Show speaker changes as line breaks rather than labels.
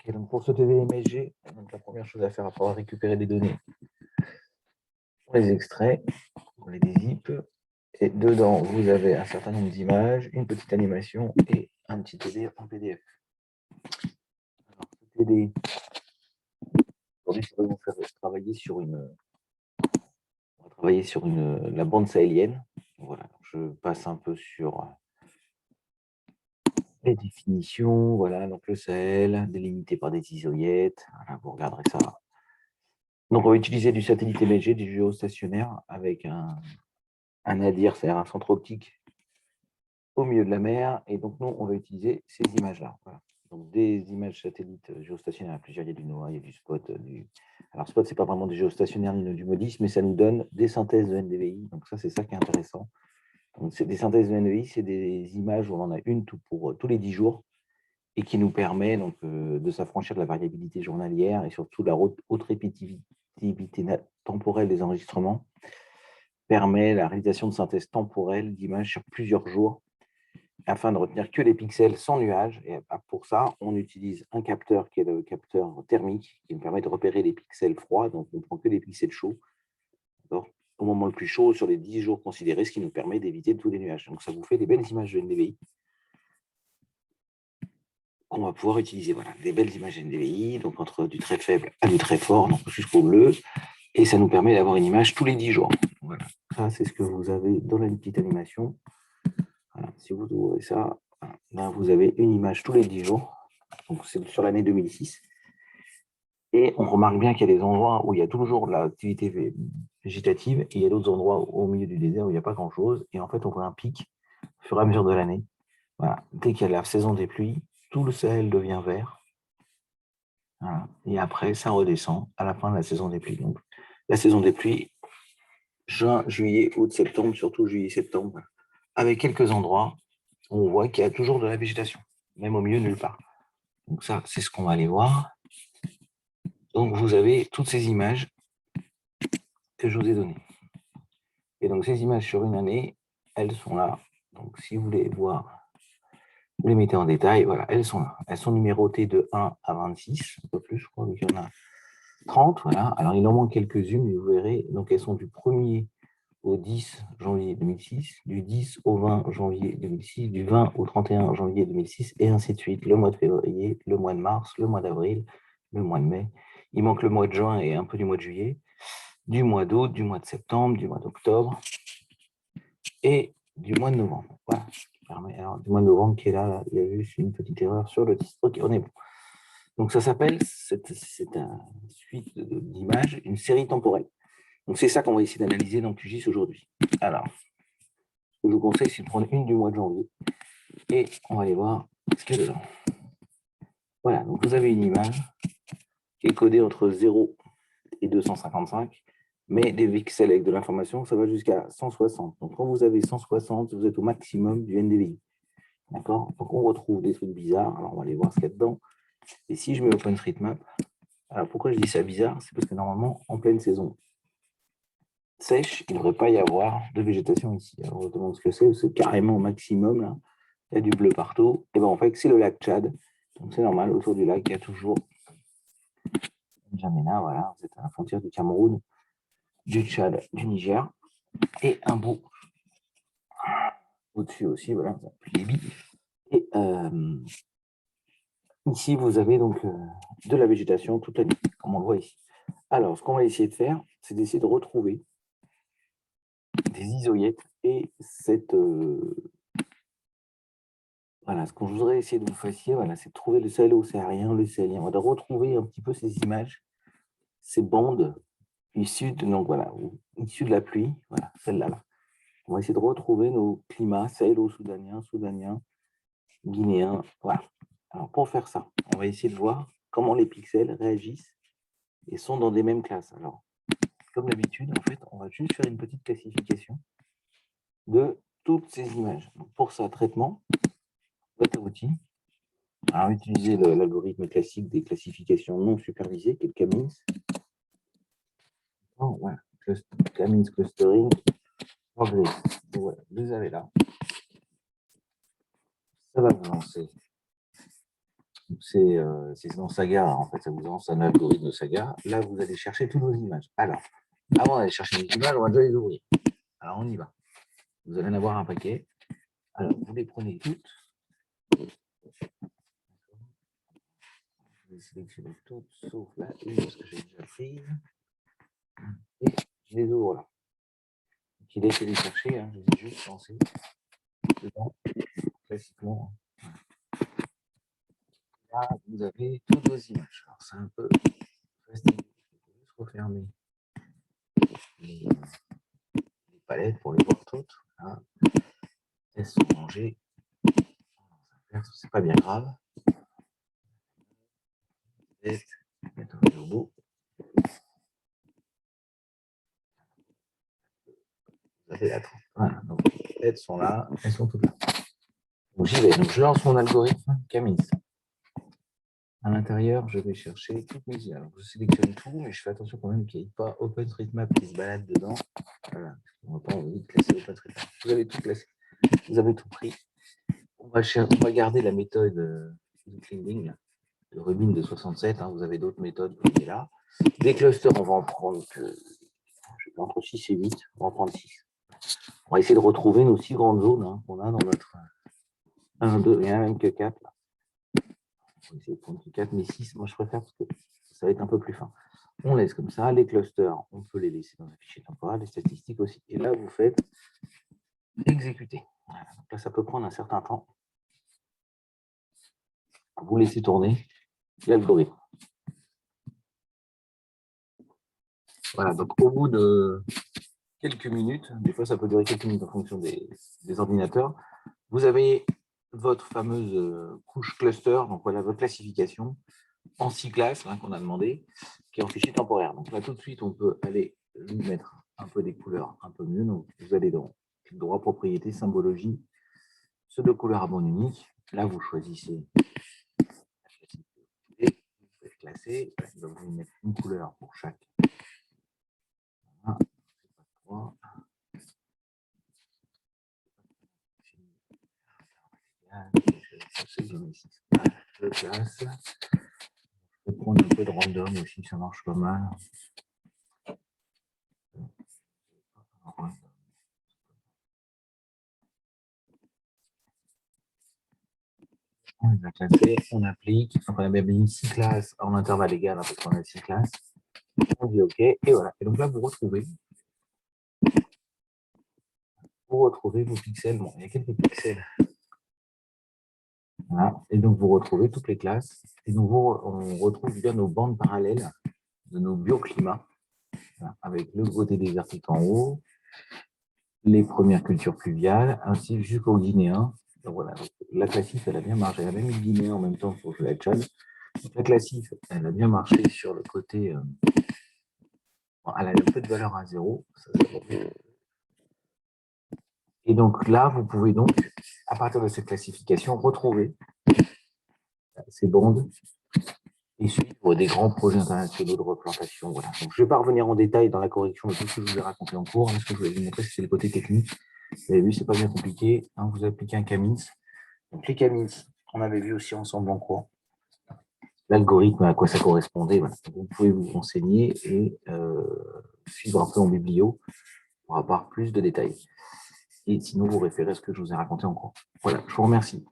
Et donc pour ce TDMSG, donc la première chose à faire après avoir récupéré des données, on les extrait, on les dézippe, et dedans, vous avez un certain nombre d'images, une petite animation et un petit TD en PDF. Alors, ce TD, aujourd'hui, ça va vous faire travailler sur la bande sahélienne. Voilà, je passe un peu sur les définitions, voilà, donc le Sahel, délimité par des isoyettes, voilà, vous regarderez ça. Donc on va utiliser du satellite MSG, du géostationnaire, avec un nadir, c'est-à-dire un centre optique au milieu de la mer, et donc nous, on va utiliser ces images-là. Voilà. Donc des images satellites géostationnaires, plusieurs, il y a du NOAA, il y a du SPOT. Alors SPOT, c'est pas vraiment du géostationnaire ni du MODIS, mais ça nous donne des synthèses de NDVI, donc ça, c'est ça qui est intéressant. Donc, c'est des synthèses de NDVI, c'est des images où on en a une pour tous les 10 jours, et qui nous permet donc, de s'affranchir de la variabilité journalière et surtout de la haute répétitivité temporelle des enregistrements, permet la réalisation de synthèses temporelles d'images sur plusieurs jours afin de retenir que les pixels sans nuage. Et pour ça, on utilise un capteur qui est le capteur thermique qui nous permet de repérer les pixels froids, donc on ne prend que les pixels chauds au moment le plus chaud sur les 10 jours considérés, ce qui nous permet d'éviter tous les nuages. Donc ça vous fait des belles images de NDVI qu'on va pouvoir utiliser. Voilà, des belles images NDVI, donc entre du très faible à du très fort, donc jusqu'au bleu, et ça nous permet d'avoir une image tous les 10 jours. Voilà, ça c'est ce que vous avez dans la petite animation. Voilà, si vous ouvrez ça, là vous avez une image tous les 10 jours, donc c'est sur l'année 2006. Et on remarque bien qu'il y a des endroits où il y a toujours de l'activité végétative, et il y a d'autres endroits au milieu du désert où il n'y a pas grand-chose, et en fait on voit un pic au fur et à mesure de l'année. Voilà. Dès qu'il y a la saison des pluies, tout le Sahel devient vert. Voilà. Et après, ça redescend à la fin de la saison des pluies. Donc, la saison des pluies, juin, juillet, août, septembre, surtout juillet, septembre, avec quelques endroits où on voit qu'il y a toujours de la végétation, même au milieu nulle part. Donc ça, c'est ce qu'on va aller voir. Donc vous avez toutes ces images que je vous ai données. Et donc ces images sur une année, elles sont là. Donc si vous voulez voir, vous les mettez en détail, voilà, elles sont là. Elles sont numérotées de 1 à 26, un peu plus, je crois, qu'il y en a 30, voilà. Alors il en manque quelques-unes, mais vous verrez, donc elles sont du 1er au 10 janvier 2006, du 10 au 20 janvier 2006, du 20 au 31 janvier 2006, et ainsi de suite. Le mois de février, le mois de mars, le mois d'avril, le mois de mai. Il manque le mois de juin et un peu du mois de juillet, du mois d'août, du mois de septembre, du mois d'octobre et du mois de novembre. Voilà. Alors, du mois de novembre qui est là, il y a juste une petite erreur sur le 10. Ok, on est bon. Donc ça s'appelle, c'est une suite d'images, une série temporelle. Donc c'est ça qu'on va essayer d'analyser dans QGIS aujourd'hui. Alors, ce que je vous conseille, c'est de prendre une du mois de janvier et on va aller voir ce qu'il y a dedans. Voilà, donc vous avez une image qui est codée entre 0 et 255, mais des pixels avec de l'information, ça va jusqu'à 160. Donc quand vous avez 160, vous êtes au maximum du NDVI. D'accord? Donc on retrouve des trucs bizarres. Alors on va aller voir ce qu'il y a dedans. Et si je mets OpenStreetMap, alors pourquoi je dis ça bizarre? C'est parce que normalement, en pleine saison sèche, il ne devrait pas y avoir de végétation ici. Alors je vous demande ce que c'est carrément au maximum, là. Il y a du bleu partout. Et bien en fait, c'est le lac Tchad. Donc c'est normal, autour du lac, il y a toujours N'Djamena, voilà, c'est à la frontière du Cameroun, du Tchad, du Niger, et un bout au-dessus aussi, voilà, plus débit. Et ici, vous avez donc de la végétation toute l'année, comme on le voit ici. Alors, ce qu'on va essayer de faire, c'est d'essayer de retrouver des isoyettes et cette... voilà, ce qu'on voudrait essayer de vous fassiez, voilà, c'est de trouver le sahélo-sahárien, le sahélien. On va retrouver un petit peu ces images, ces bandes issues de, donc, voilà, issues de la pluie, voilà, celle-là. Là. On va essayer de retrouver nos climats sahélo-soudaniens, soudaniens, guinéens, voilà. Alors, pour faire ça, on va essayer de voir comment les pixels réagissent et sont dans des mêmes classes. Alors, comme d'habitude, en fait, on va juste faire une petite classification de toutes ces images. Donc, pour ça, traitement, boîte à outils. Alors, utiliser l'algorithme classique des classifications non supervisées, qui est le K-means. Oh, voilà. K-means clustering. Voilà, vous les avez là. Ça va vous lancer c'est dans Saga, en fait, ça vous lance un algorithme de Saga. Là, vous allez chercher toutes vos images. Alors, avant d'aller chercher les images, on va déjà les ouvrir. Alors, on y va. Vous allez en avoir un paquet. Alors, vous les prenez toutes. Je vais sélectionner toutes, sauf là, une, parce que j'ai déjà prise. Et je les ouvre là. Donc, il a été les chercher, hein, je les ai juste lancés dedans, classiquement. Là, vous avez toutes vos images. Alors, c'est un peu fastidieux. Je vais juste refermer les palettes pour les voir toutes. Voilà. Elles sont rangées. C'est pas bien grave. Mettre au bout. Vous avez la trempe. Voilà. Donc, elles sont là. Elles sont toutes là. Donc, j'y vais. Donc, je lance mon algorithme Camins. À l'intérieur, je vais chercher toutes mes images. Je sélectionne tout, mais je fais attention quand même qu'il n'y ait pas OpenStreetMap qui se balade dedans. Voilà. On n'a pas envie de classer OpenStreetMap. Vous avez tout classé. Vous avez tout pris. On va garder la méthode de cleaning, de Rubin de 67. Hein. Vous avez d'autres méthodes, vous voyez là. Des clusters, on va en prendre entre 6 et 8. On va en prendre 6. On va essayer de retrouver nos 6 grandes zones hein, qu'on a dans notre 1, 2, et 1 même que 4. Là. On va essayer de prendre que 4, mais 6, moi je préfère parce que ça va être un peu plus fin. On laisse comme ça. Les clusters, on peut les laisser dans un fichier temporel, les statistiques aussi. Et là, vous faites exécuter. Voilà. Donc là, ça peut prendre un certain temps. Vous laissez tourner l'algorithme. Voilà, donc au bout de quelques minutes, des fois ça peut durer quelques minutes en fonction des ordinateurs, vous avez votre fameuse couche cluster, donc voilà votre classification en 6 classes hein, qu'on a demandé, qui est en fichier temporaire. Donc là tout de suite on peut aller lui mettre un peu des couleurs un peu mieux. Donc vous allez dans droit, propriété, symbologie, pseudo couleur à bande unique. Là vous choisissez et vous faites classer. Donc vous mettez une couleur pour chaque. Voilà. Je classe. Je vais prendre un peu de random aussi, ça marche pas mal. On les a classés, on applique. Donc on a bien mis 6 classes en intervalle égal, hein, parce qu'on a 6 classes. On dit OK, et voilà. Et donc là, vous retrouvez vos pixels. Bon, il y a quelques pixels. Voilà. Et donc, vous retrouvez toutes les classes. Et donc, on retrouve bien nos bandes parallèles de nos bioclimats, voilà, avec le côté désertique en haut, les premières cultures pluviales, ainsi jusqu'au guinéen. Donc, voilà. Donc, la classif, elle a bien marché. Elle a même mis le guinéen en même temps pour jouer à Tchad. Donc, la classif, elle a bien marché sur le côté. Elle a un peu de valeur à 0. Ça, et donc là, vous pouvez donc, à partir de cette classification, retrouver ces bandes et suivre des grands projets internationaux de replantation. Voilà. Donc, je ne vais pas revenir en détail dans la correction de tout ce que je vous ai raconté en cours. Hein, ce que je voulais vous montrer, c'est le côté technique. Vous avez vu, ce n'est pas bien compliqué. Hein, vous appliquez un Camins. Donc, les Camins, on avait vu aussi ensemble en cours. L'algorithme, à quoi ça correspondait. Voilà. Vous pouvez vous renseigner et suivre un peu en biblio pour avoir plus de détails. Et sinon, vous référez à ce que je vous ai raconté en cours. Voilà, je vous remercie.